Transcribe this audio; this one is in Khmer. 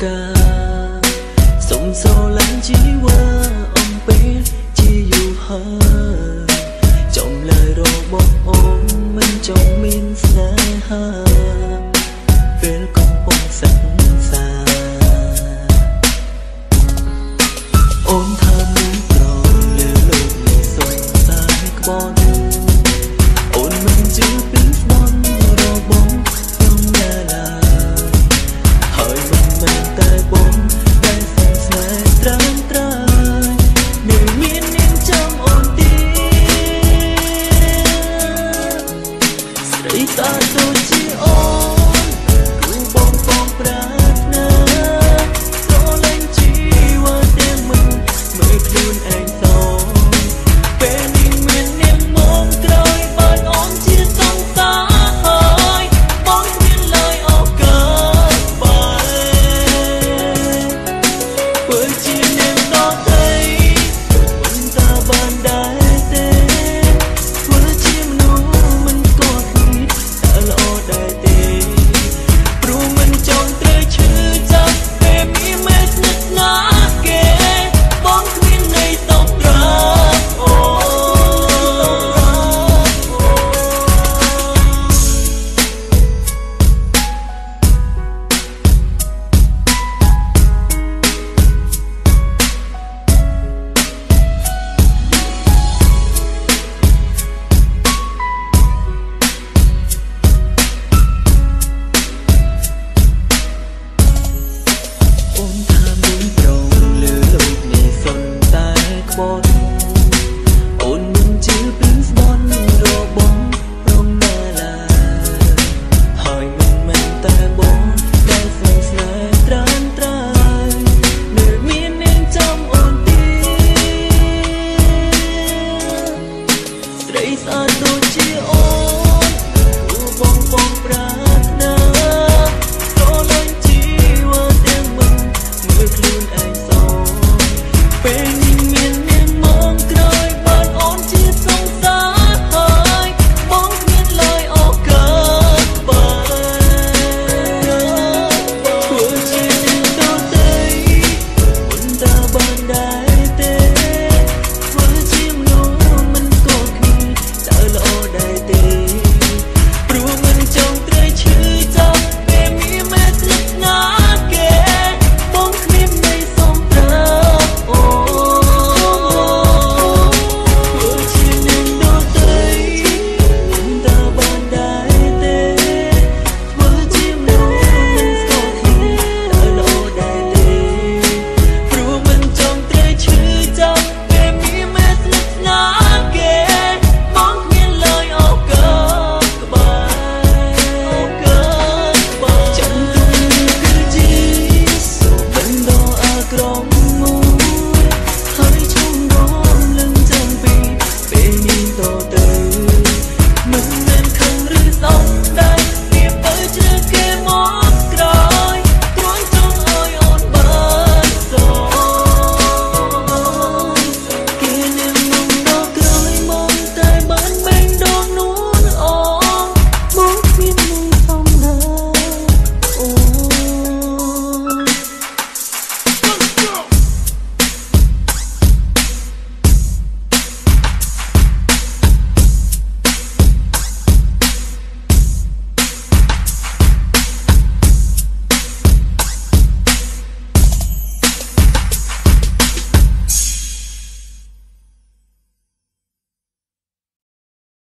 កាសុំស្រឡាញ់ជីវិតអំពេលជាយូរហើយចំលើយរបស់អូនមិនចង់មានស្នេហាពេលកំពុងសិក្សាអូនថាមានប្រលើលោកនេះសុខសាយក្បត់អូនមិនជឿពីស្មន់របស់ខ្ញុំណាឡើយហើយមិនមែនតែបងដែលសង្ស័យត្រឹមត្រូវនៅមាននាងចាំអូនទីស្រីតាដូចជាអូនគឺបងប្រាថ្នាស្រឡាញ់ជីវិតទាំងមិនមើលខ្លួនឯងសោពេលនេះមាននាងមកក្រោយបានអូនជាសង្សារហើយបងគ្មានឡើយឱកាសបាយបើជានាងដតីមិនតាបានដែរទេធ្វើជាមនុស្សមិនស្គាល់គ្នាតែល្អដែរទេព្រោះមិនចង់ត្រូវឈឺចាប់ពេលមានមេស្និទ្ធណាគេបងគ្មានន័យតបត្រាអូអូនថាមានប្រងលើលោកនេះសុនតែក្បត់